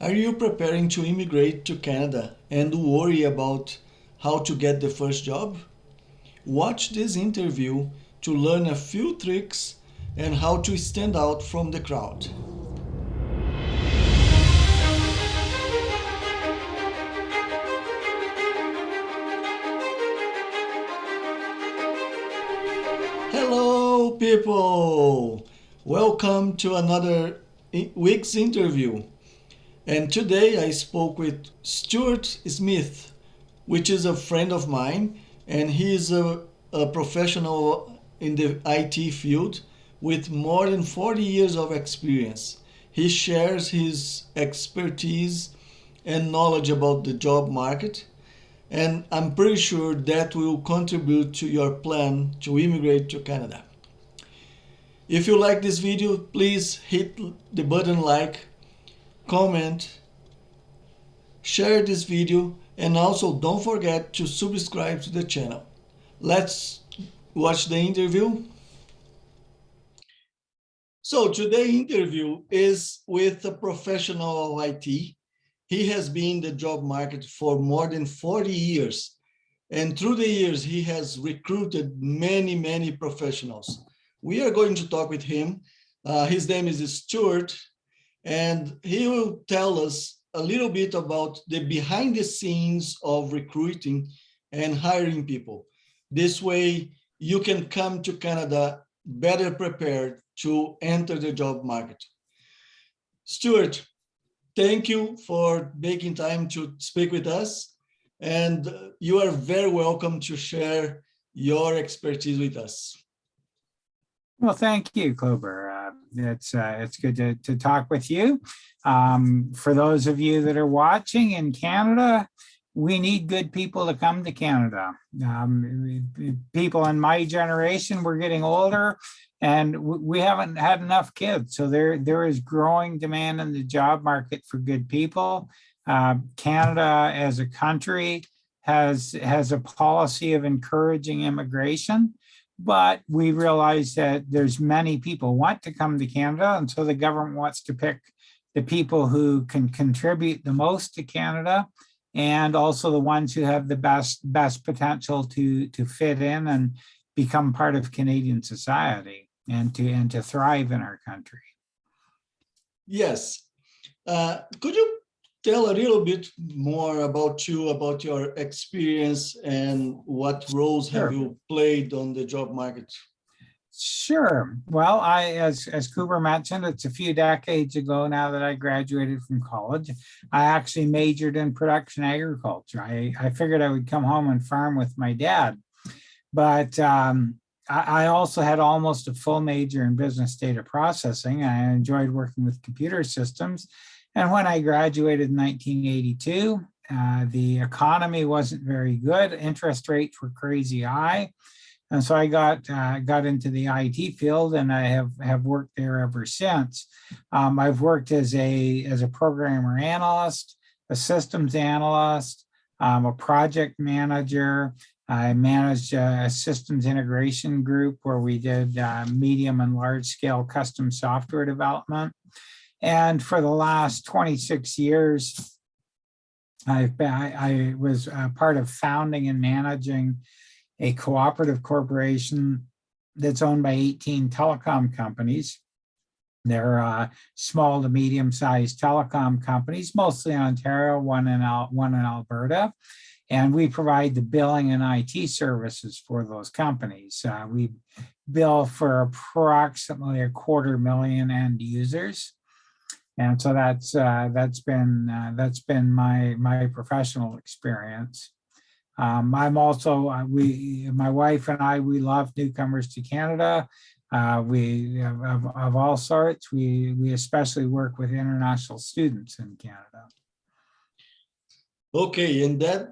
Are you preparing to immigrate to Canada and worry about how to get the first job? Watch this interview to learn a few tricks and how to stand out from the crowd. Hello, people! Welcome to another week's interview. And today I spoke with Stuart Smith, which is a friend of mine, and he is a professional in the IT field with more than 40 years of experience. He shares his expertise and knowledge about the job market, and I'm pretty sure that will contribute to your plan to immigrate to Canada. If you like this video, please hit the button like, comment, share this video, and also don't forget to subscribe to the channel. Let's watch the interview. So today's interview is with a professional of IT. He has been in the job market for more than 40 years. And through the years, he has recruited many professionals. We are going to talk with him. His name is Stuart, and he will tell us a little bit about the behind the scenes of recruiting and hiring people. This way, you can come to Canada better prepared to enter the job market. Stuart, thank you for making time to speak with us, and you are very welcome to share your expertise with us. Well, thank you, Klober. It's good to talk with you. For those of you that are watching in Canada, we need good people to come to Canada. People in my generation, we're getting older, and we haven't had enough kids. So there is growing demand in the job market for good people. Canada, as a country, has a policy of encouraging immigration. But we realize that there's many people want to come to Canada, and so the government wants to pick the people who can contribute the most to Canada, and also the ones who have the best potential to fit in and become part of Canadian society and to thrive in our country. Yes. Could you tell a little bit more about you, about your experience, and what roles have you played on the job market? Sure. Well, as Cooper mentioned, it's a few decades ago now that I graduated from college. I actually majored in production agriculture. I figured I would come home and farm with my dad. But I also had almost a full major in business data processing. I enjoyed working with computer systems. And when I graduated in 1982, the economy wasn't very good. Interest rates were crazy high. And so I got into the IT field, and I have worked there ever since. I've worked as a programmer analyst, a systems analyst, a project manager. I managed a systems integration group where we did medium and large scale custom software development. And for the last 26 years, I was part of founding and managing a cooperative corporation that's owned by 18 telecom companies. They're small to medium-sized telecom companies, mostly in Ontario, one in Alberta. And we provide the billing and IT services for those companies. We bill for approximately 250,000 end users. And so that's been my professional experience. I'm also my wife and I, we love newcomers to Canada. We of all sorts. We especially work with international students in Canada. Okay, and that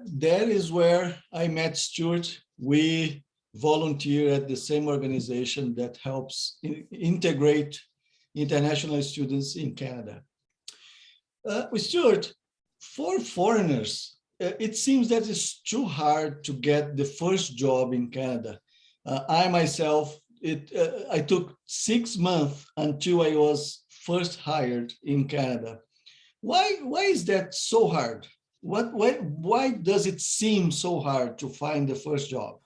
is where I met Stuart. We volunteer at the same organization that helps integrate international students in Canada. With Stuart, for foreigners, it seems that it's too hard to get the first job in Canada. I myself, I took 6 months until I was first hired in Canada. Why is that so hard? Why does it seem so hard to find the first job?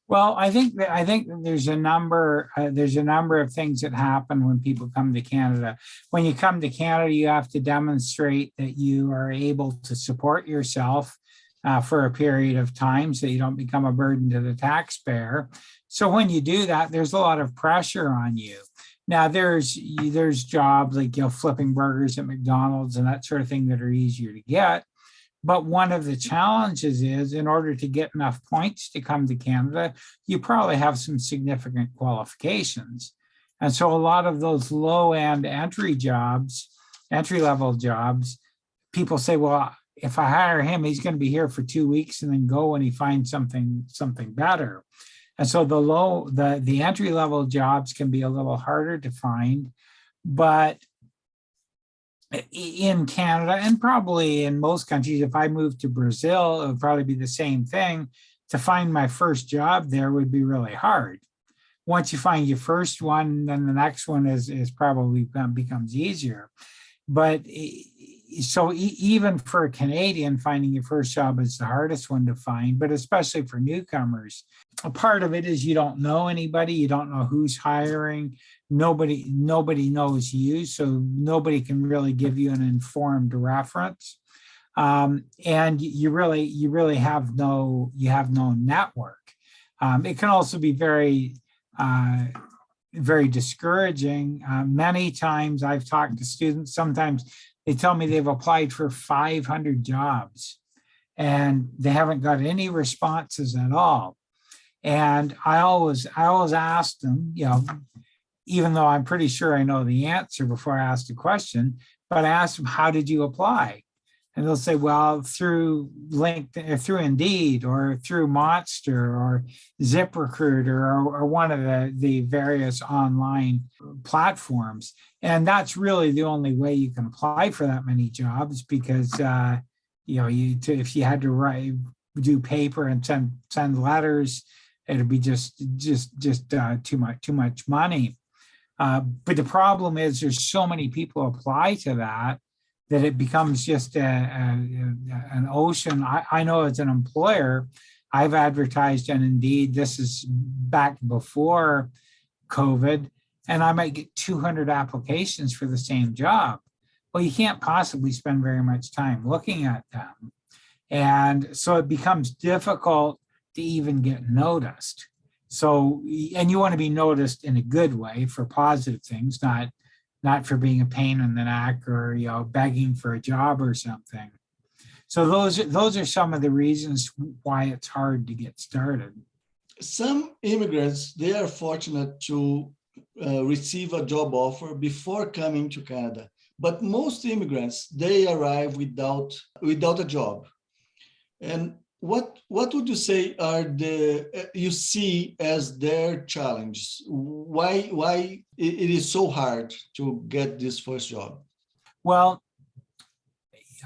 Well, I think that there's a number of things that happen when people come to Canada. When you come to Canada, you have to demonstrate that you are able to support yourself for a period of time, so you don't become a burden to the taxpayer. So when you do that, there's a lot of pressure on you. Now there's jobs like, flipping burgers at McDonald's and that sort of thing that are easier to get. But one of the challenges is, in order to get enough points to come to Canada, you probably have some significant qualifications. And so a lot of those low end entry level jobs, people say, well, if I hire him, he's going to be here for 2 weeks and then go when he finds something better. And so the entry level jobs can be a little harder to find, but in Canada and probably in most countries, if I moved to Brazil, it would probably be the same thing. To find my first job there would be really hard. Once you find your first one, then the next one is probably becomes easier. But so even for a Canadian, finding your first job is the hardest one to find, but especially for newcomers. A part of it is you don't know anybody, you don't know who's hiring, nobody knows you, so nobody can really give you an informed reference. And you really have no network. It can also be very discouraging. Many times I've talked to students, sometimes they tell me they've applied for 500 jobs and they haven't got any responses at all. And I always ask them, even though I'm pretty sure I know the answer before I ask the question, but I ask them, how did you apply? And they'll say, well, through LinkedIn, or through Indeed, or through Monster, or ZipRecruiter, or one of the various online platforms. And that's really the only way you can apply for that many jobs, because if you had to do paper and send letters, it'd be just too much money. But the problem is there's so many people apply to that it becomes just an ocean. I know as an employer, I've advertised on Indeed, this is back before COVID, and I might get 200 applications for the same job. Well, you can't possibly spend very much time looking at them. And so it becomes difficult to even get noticed. So, and you want to be noticed in a good way for positive things, not for being a pain in the neck or begging for a job or something. So those are some of the reasons why it's hard to get started. Some immigrants, they are fortunate to receive a job offer before coming to Canada, but most immigrants, they arrive without a job. And what would you say are you see as their challenges? Why it is so hard to get this first job? Well,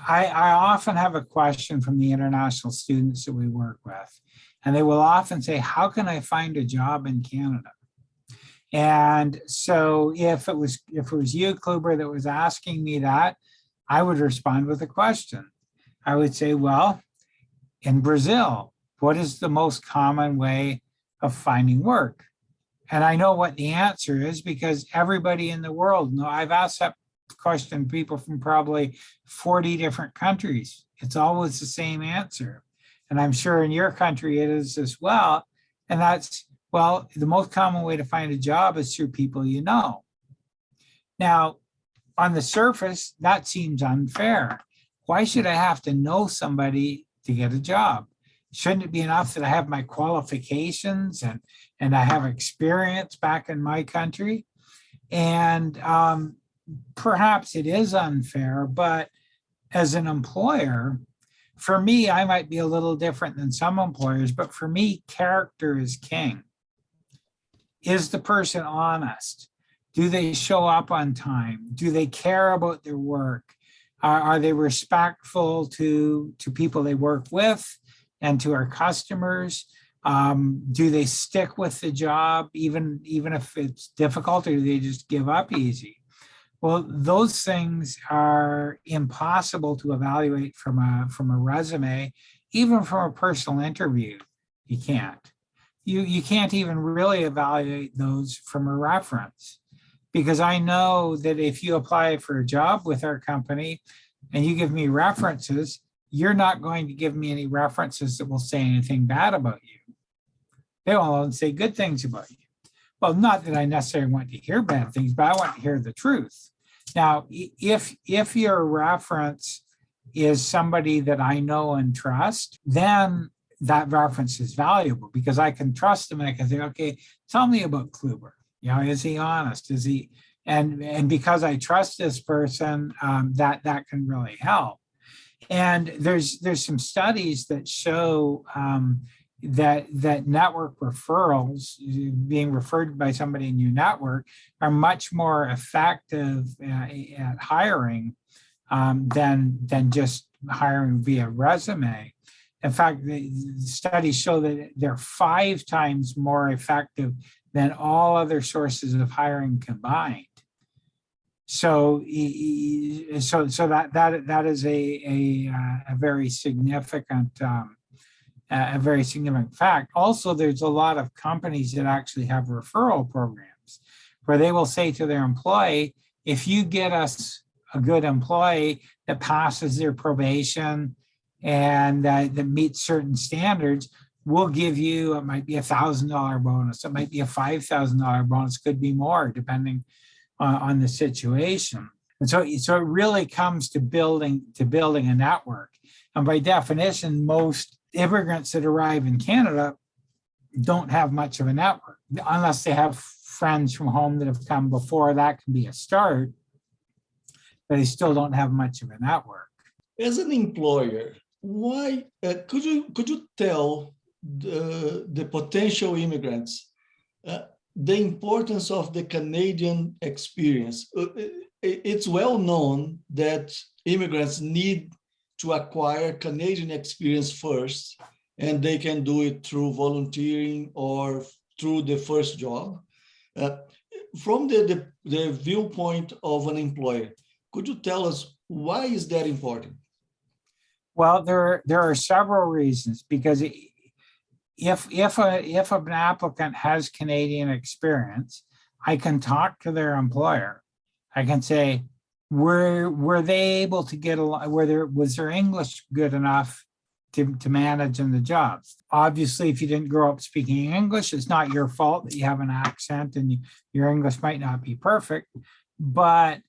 I often have a question from the international students that we work with, and they will often say, how can I find a job in Canada? And so if it was you, Kluber, that was asking me that, I would respond with a question. I would say, well, in Brazil, what is the most common way of finding work? And I know what the answer is because everybody in the world knows. I've asked that question to people from probably 40 different countries. It's always the same answer. And I'm sure in your country it is as well. And that's, well, the most common way to find a job is through people you know. Now, on the surface, that seems unfair. Why should I have to know somebody to get a job? Shouldn't it be enough that I have my qualifications and I have experience back in my country? And perhaps it is unfair, but as an employer, for me, I might be a little different than some employers, but for me, character is king. Is the person honest? Do they show up on time? Do they care about their work? Are they respectful to people they work with and to our customers? Do they stick with the job even if it's difficult, or do they just give up easy? Well, those things are impossible to evaluate from a resume, even from a personal interview. You can't. You can't even really evaluate those from a reference, because I know that if you apply for a job with our company and you give me references, you're not going to give me any references that will say anything bad about you. They will all say good things about you. Well, not that I necessarily want to hear bad things, but I want to hear the truth. Now, if your reference is somebody that I know and trust, then that reference is valuable because I can trust them and I can say, okay, tell me about Kluber. You know, is he honest? Is he, and because I trust this person, that can really help. And there's some studies that show that network referrals, being referred by somebody in your network, are much more effective at hiring than just hiring via resume. In fact, the studies show that they're 5 times more effective than all other sources of hiring combined. So that is a very significant fact. Also, there's a lot of companies that actually have referral programs where they will say to their employee, if you get us a good employee that passes their probation and that meets certain standards, we'll give you, it might be $1,000 bonus, it might be a $5,000 bonus, could be more depending on the situation. And so it really comes to building a network. And by definition, most immigrants that arrive in Canada don't have much of a network, unless they have friends from home that have come before. That can be a start, but they still don't have much of a network. As an employer, why could you tell the potential immigrants the importance of the Canadian experience? It's well known that immigrants need to acquire Canadian experience first, and they can do it through volunteering or through the first job. From the viewpoint of an employer, could you tell us why is that important? Well, there are several reasons, because if an applicant has Canadian experience, I can talk to their employer. I can say, were they able to get along? Was their English good enough to manage in the job? Obviously, if you didn't grow up speaking English, it's not your fault that you have an accent and your English might not be perfect. But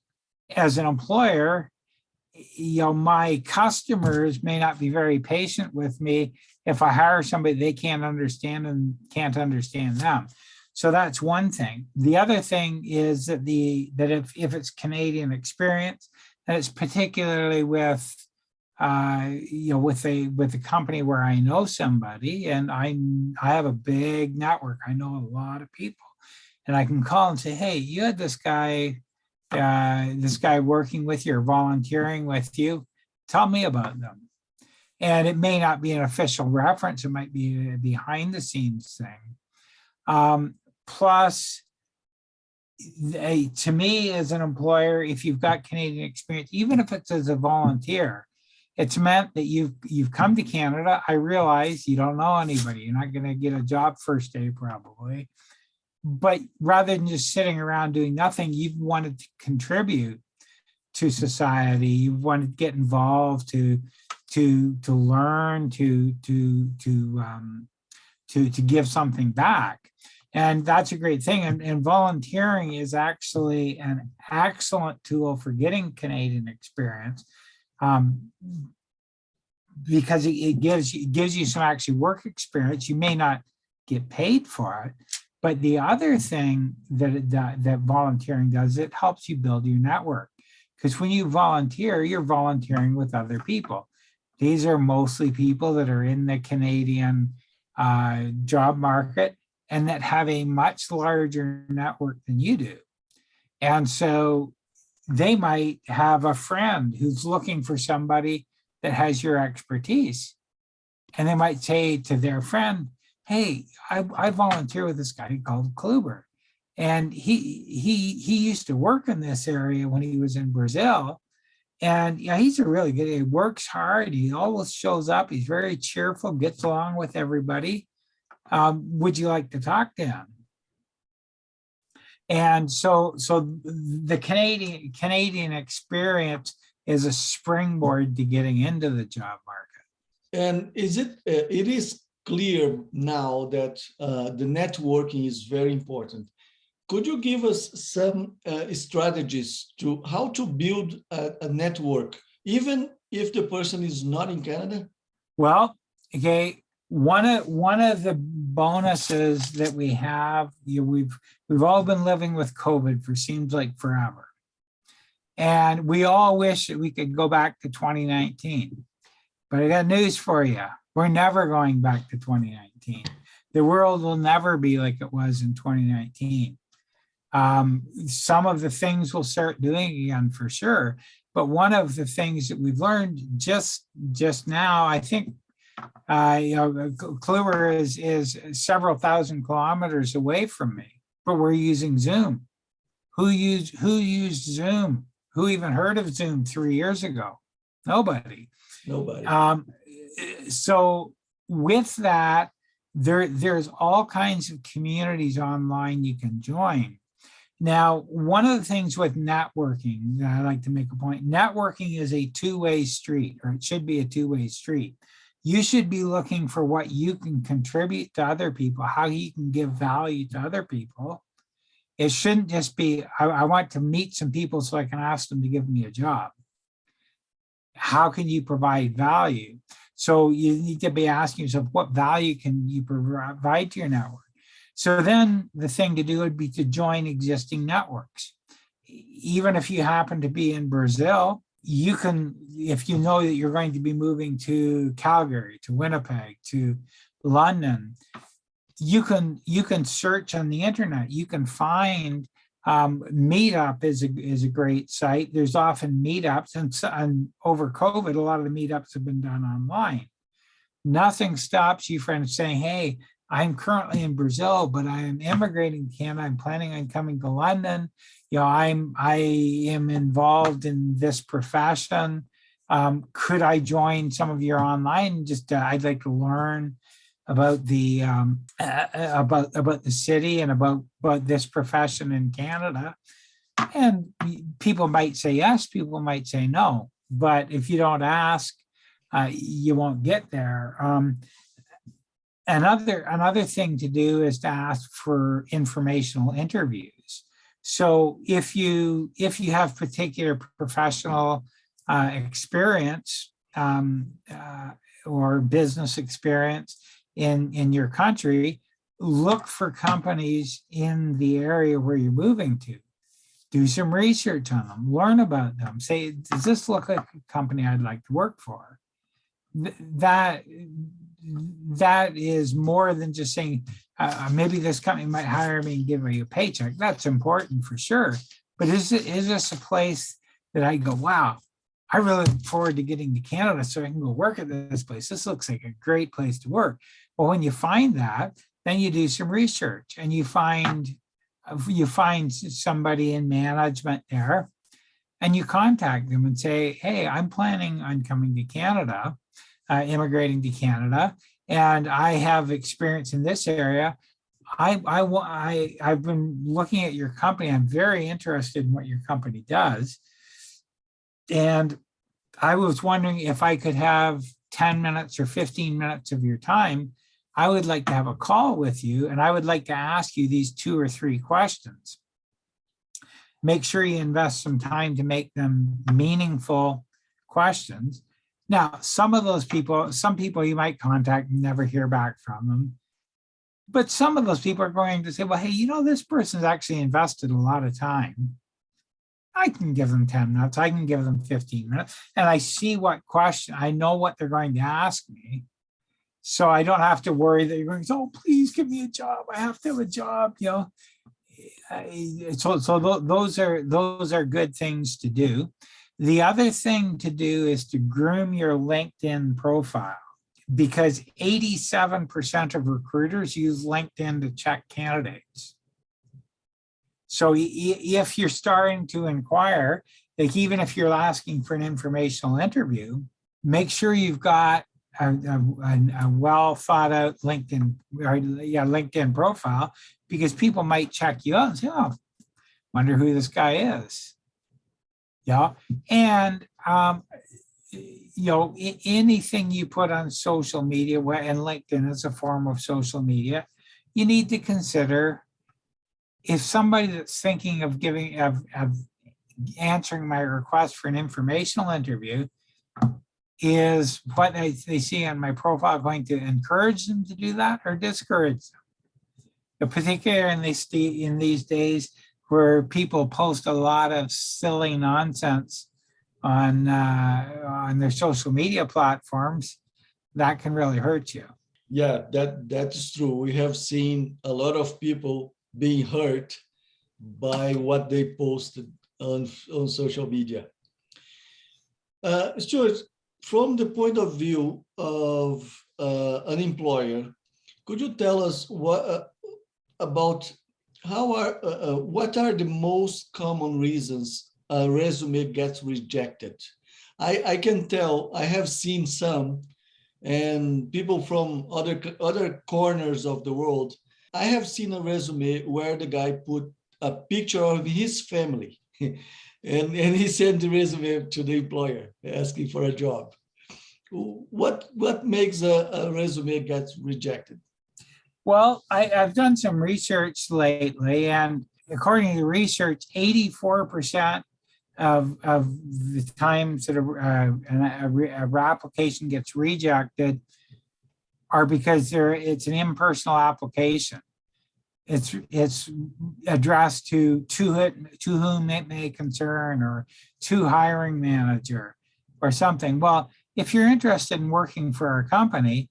as an employer, my customers may not be very patient with me if I hire somebody they can't understand and can't understand them. So that's one thing. The other thing is that if it's Canadian experience, and it's particularly with a company where I know somebody and I have a big network. I know a lot of people, and I can call and say, hey, you had this guy working with you or volunteering with you. Tell me about them. And it may not be an official reference. It might be a behind the scenes thing. Plus, to me as an employer, if you've got Canadian experience, even if it's as a volunteer, it's meant that you've come to Canada. I realize you don't know anybody. You're not going to get a job first day probably. But rather than just sitting around doing nothing, you've wanted to contribute to society. You wanted to get involved, to learn, to give something back. And that's a great thing. And volunteering is actually an excellent tool for getting Canadian experience, because it gives you some actually work experience. You may not get paid for it, but the other thing that volunteering does, it helps you build your network. Because when you volunteer, you're volunteering with other people. These are mostly people that are in the Canadian job market and that have a much larger network than you do. And so they might have a friend who's looking for somebody that has your expertise. And they might say to their friend, hey, I volunteer with this guy called Kluber. And he used to work in this area when he was in Brazil. And yeah, he's a really good, he works hard. He always shows up. He's very cheerful, gets along with everybody. Would you like to talk to him? And so the Canadian experience is a springboard to getting into the job market. And it is clear now that the networking is very important. Could you give us some strategies to how to build a network, even if the person is not in Canada? Well, okay, one of the bonuses that we have, we've all been living with COVID for seems like forever. And we all wish that we could go back to 2019. But I got news for you. We're never going back to 2019. The world will never be like it was in 2019. Some of the things we'll start doing again for sure. But one of the things that we've learned just now, I think, Kluwer is several thousand kilometers away from me, but we're using Zoom. Who used Zoom? Who even heard of Zoom 3 years ago? Nobody. So with that, there's all kinds of communities online you can join. Now, one of the things with networking that I like to make a point, networking is a two-way street, or it should be a two-way street. You should be looking for what you can contribute to other people, how you can give value to other people. It shouldn't just be, I want to meet some people so I can ask them to give me a job. How can you provide value? So you need to be asking yourself, what value can you provide to your network? So then the thing to do would be to join existing networks. Even if you happen to be in Brazil, you can, if you know that you're going to be moving to Calgary, to Winnipeg, to London, you can search on the internet. You can find Meetup is a great site. There's often meetups, and over COVID, a lot of the meetups have been done online. Nothing stops you from saying, hey, I'm currently in Brazil, but I am immigrating to Canada. I'm planning on coming to London. I am involved in this profession. Could I join some of your online? I'd like to learn about the about the city and about this profession in Canada. And people might say yes, people might say no. But if you don't ask, you won't get there. Another thing to do is to ask for informational interviews. So if you have particular professional experience or business experience in your country, look for companies in the area where you're moving to. Do some research on them, learn about them. Say, does this look like a company I'd like to work for? That is more than just saying, maybe this company might hire me and give me a paycheck. That's important for sure. But is this a place that I go, wow, I really look forward to getting to Canada so I can go work at this place. This looks like a great place to work. Well, when you find that, then you do some research and you find somebody in management there, and you contact them and say, hey, I'm planning on coming to Canada, immigrating to Canada, and I have experience in this area. I've been looking at your company. I'm very interested in what your company does. And I was wondering if I could have 10 minutes or 15 minutes of your time. I would like to have a call with you, and I would like to ask you these 2 or 3 questions. Make sure you invest some time to make them meaningful questions. Now, some people you might contact and never hear back from them. But some of those people are going to say, well, hey, this person's actually invested a lot of time. I can give them 10 minutes. I can give them 15 minutes. And I see what question, I know what they're going to ask me. So I don't have to worry that you're going to say, oh, please give me a job. I have to have a job, So those are good things to do. The other thing to do is to groom your LinkedIn profile, because 87% of recruiters use LinkedIn to check candidates. So if you're starting to inquire, like even if you're asking for an informational interview, make sure you've got a well thought out LinkedIn profile, because people might check you out and say, oh, wonder who this guy is. Yeah. And, anything you put on social media, and LinkedIn is a form of social media, you need to consider if somebody that's thinking of answering my request for an informational interview is what they see on my profile going to encourage them to do that or discourage them. Particularly in these days where people post a lot of silly nonsense on their social media platforms, that can really hurt you. Yeah, that's true. We have seen a lot of people being hurt by what they posted on social media. Stuart, from the point of view of an employer, could you tell us what about what are the most common reasons a resume gets rejected? I can tell, I have seen some, and people from other corners of the world. I have seen a resume where the guy put a picture of his family and he sent the resume to the employer asking for a job. What makes a resume get rejected? Well, I've done some research lately, and according to the research, 84% of the times that a application gets rejected are because it's an impersonal application. It's addressed to whom it may concern, or to hiring manager or something. Well, if you're interested in working for our company,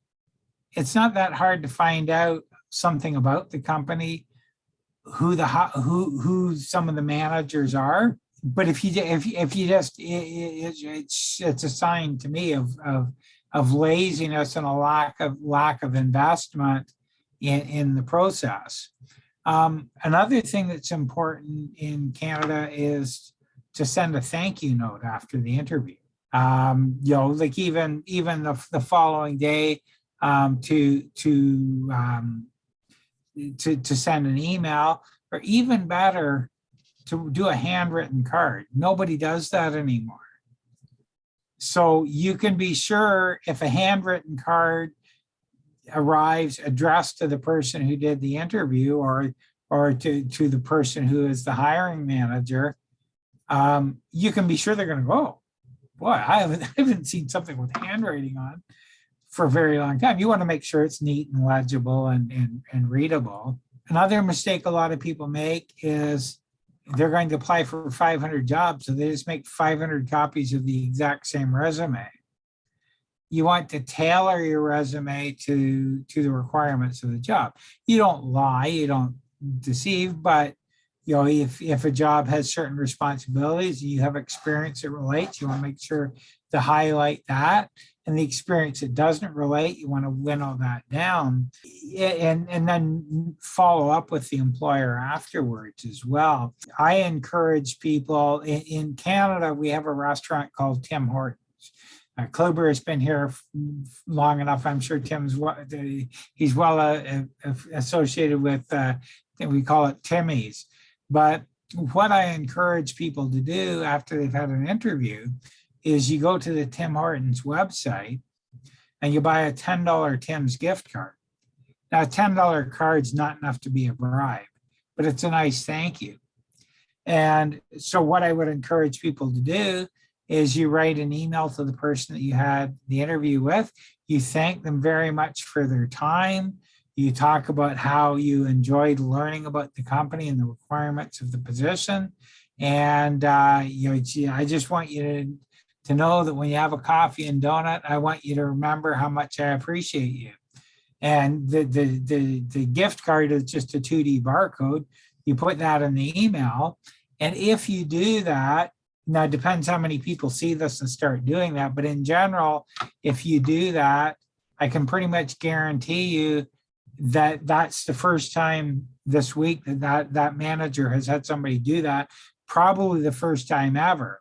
it's not that hard to find out something about the company, who some of the managers are. But if you just, it's a sign to me of laziness and a lack of investment in the process. Another thing that's important in Canada is to send a thank you note after the interview. Like even the following day, to send an email, or even better, to do a handwritten card. Nobody does that anymore. So you can be sure if a handwritten card arrives addressed to the person who did the interview, or to the person who is the hiring manager, you can be sure they're going to go, boy, I haven't seen something with handwriting on for a very long time. You want to make sure it's neat and legible and readable. Another mistake a lot of people make is they're going to apply for 500 jobs, so they just make 500 copies of the exact same resume. You want to tailor your resume to the requirements of the job. You don't lie, you don't deceive, but if a job has certain responsibilities, you have experience that relates, you want to make sure to highlight that. And the experience that doesn't relate, you want to winnow that down, and then follow up with the employer afterwards as well. I encourage people in Canada, we have a restaurant called Tim Hortons. Kluber has been here long enough. I'm sure he's well associated with, we call it Timmy's. But what I encourage people to do after they've had an interview is you go to the Tim Hortons website and you buy a $10 Tim's gift card. Now, a $10 card's not enough to be a bribe, but it's a nice thank you. And so what I would encourage people to do is you write an email to the person that you had the interview with. You thank them very much for their time. You talk about how you enjoyed learning about the company and the requirements of the position. And I just want you to know that when you have a coffee and donut, I want you to remember how much I appreciate you. And the gift card is just a 2D barcode. You put that in the email. And if you do that, now it depends how many people see this and start doing that. But in general, if you do that, I can pretty much guarantee you that's the first time this week that manager has had somebody do that, probably the first time ever.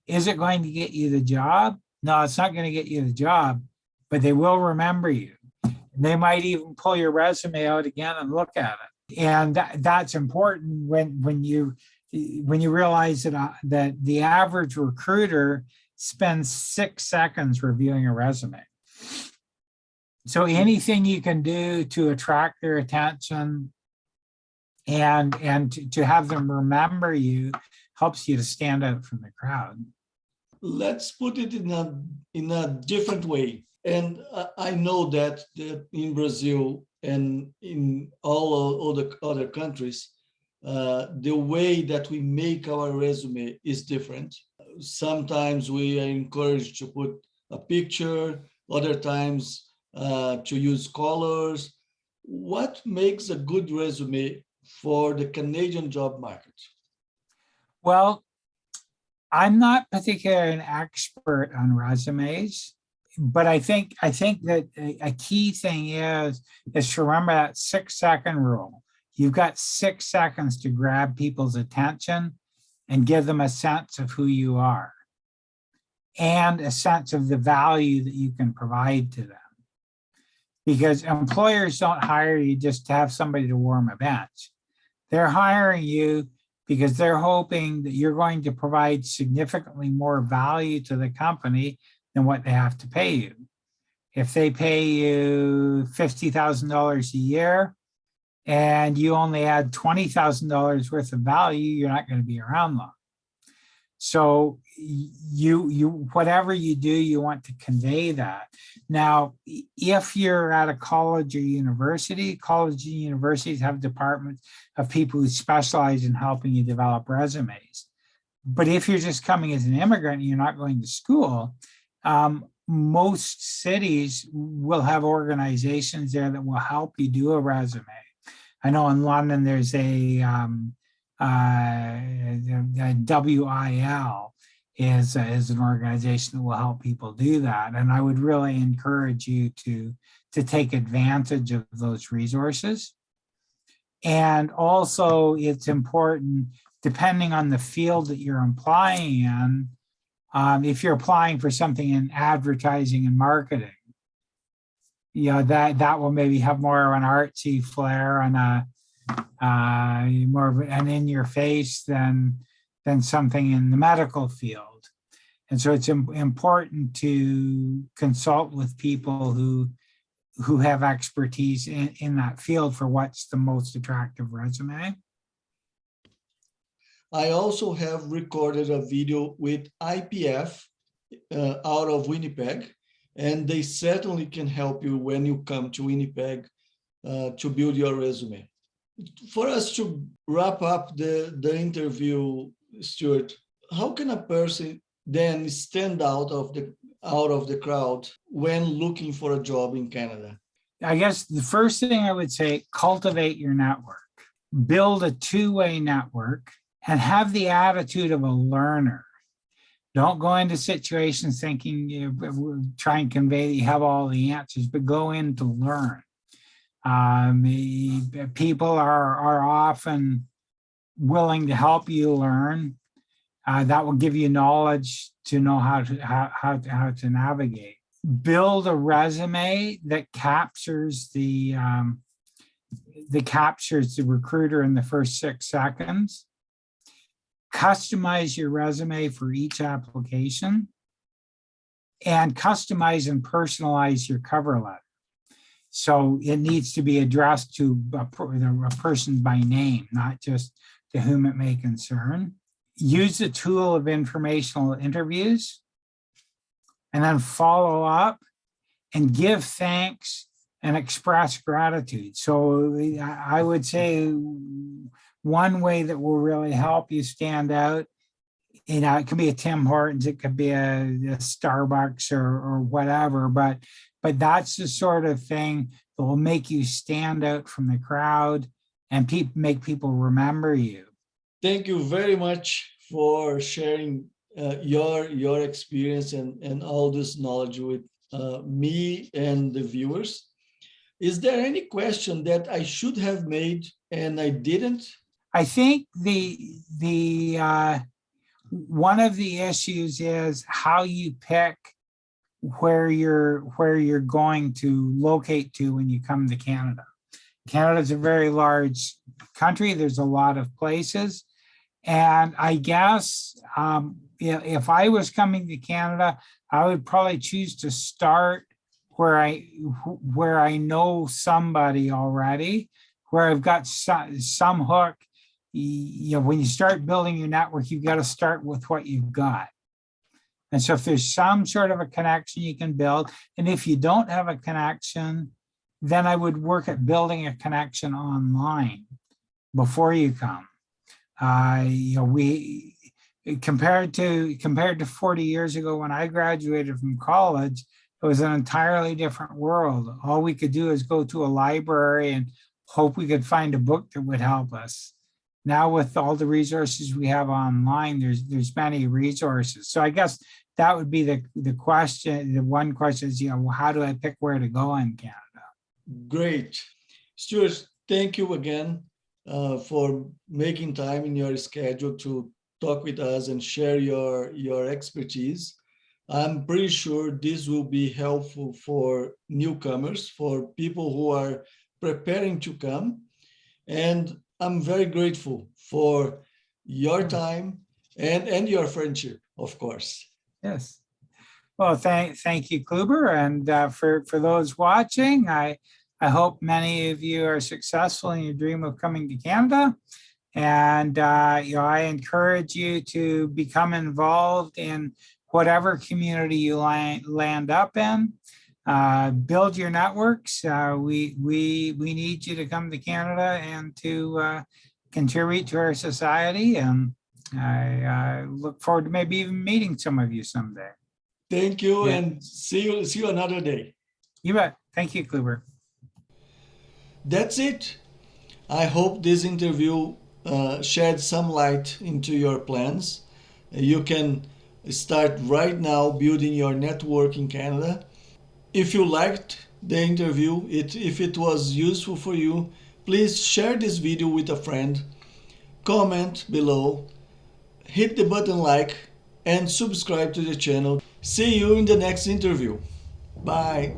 Is it going to get you the job? No, it's not going to get you the job, but they will remember you. They might even pull your resume out again and look at it. And that's important when you realize that the average recruiter spends 6 seconds reviewing a resume. So anything you can do to attract their attention and to have them remember you helps you to stand out from the crowd. Let's put it in a different way. And I know that in Brazil and in all the other countries, the way that we make our resume is different. Sometimes we are encouraged to put a picture, other times to use colors. What makes a good resume for the Canadian job market? Well, I'm not particularly an expert on resumes, but I think that a key thing is to remember that 6-second rule. You've got 6 seconds to grab people's attention and give them a sense of who you are and a sense of the value that you can provide to them. Because employers don't hire you just to have somebody to warm a bench. They're hiring you because they're hoping that you're going to provide significantly more value to the company than what they have to pay you. If they pay you $50,000 a year and you only add $20,000 worth of value, you're not going to be around long. So you whatever you do, you want to convey that. Now, if you're at a college or university, colleges and universities have departments of people who specialize in helping you develop resumes. But if you're just coming as an immigrant and you're not going to school, most cities will have organizations there that will help you do a resume. I know in London there's a WIL is an organization that will help people do that. And I would really encourage you to take advantage of those resources. And also it's important, depending on the field that you're applying in, if you're applying for something in advertising and marketing, that will maybe have more of an artsy flair and more of an in your face than something in the medical field. And so it's important to consult with people who have expertise in that field for what's the most attractive resume. I also have recorded a video with IPF out of Winnipeg, and they certainly can help you when you come to Winnipeg to build your resume. For us to wrap up the interview, Stuart, how can a person then stand out of the crowd when looking for a job in Canada? I guess the first thing I would say, cultivate your network, build a two-way network, and have the attitude of a learner. Don't go into situations thinking try and convey that you have all the answers, but go in to learn. People are often willing to help you learn. That will give you knowledge to know how to navigate. Build a resume that captures the recruiter in the first 6 seconds. Customize your resume for each application, and customize and personalize your cover letter. So it needs to be addressed to a person by name, not just to whom it may concern. Use the tool of informational interviews, and then follow up and give thanks and express gratitude. So I would say one way that will really help you stand out, it could be a Tim Hortons, it could be a Starbucks or whatever, but that's the sort of thing that will make you stand out from the crowd and make people remember you. Thank you very much for sharing your experience and all this knowledge with me and the viewers. Is there any question that I should have made and I didn't? I think the one of the issues is how you pick where you're going to locate to when you come to Canada. Canada is a very large country. There's a lot of places. And I guess if I was coming to Canada, I would probably choose to start where I know somebody already, where I've got some hook. When you start building your network, you've got to start with what you've got. And so if there's some sort of a connection you can build, and if you don't have a connection, then I would work at building a connection online before you come. We compared to 40 years ago when I graduated from college, it was an entirely different world. All we could do is go to a library and hope we could find a book that would help us. Now with all the resources we have online, there's many resources. So I guess that would be the question. The one question is, how do I pick where to go in Canada? Great. Stuart, thank you again for making time in your schedule to talk with us and share your expertise. I'm pretty sure this will be helpful for newcomers, for people who are preparing to come. And I'm very grateful for your time and your friendship, of course. Yes. Well, thank you, Kluber. And for those watching, I hope many of you are successful in your dream of coming to Canada. And I encourage you to become involved in whatever community you land up in. Build your networks. We need you to come to Canada and to contribute to our society. And I look forward to maybe even meeting some of you someday. Thank you, and see you another day. You bet. Thank you, Kluber. That's it. I hope this interview shed some light into your plans. You can start right now building your network in Canada. If you liked the interview, if it was useful for you, please share this video with a friend, comment below, hit the button like, and subscribe to the channel. See you in the next interview. Bye.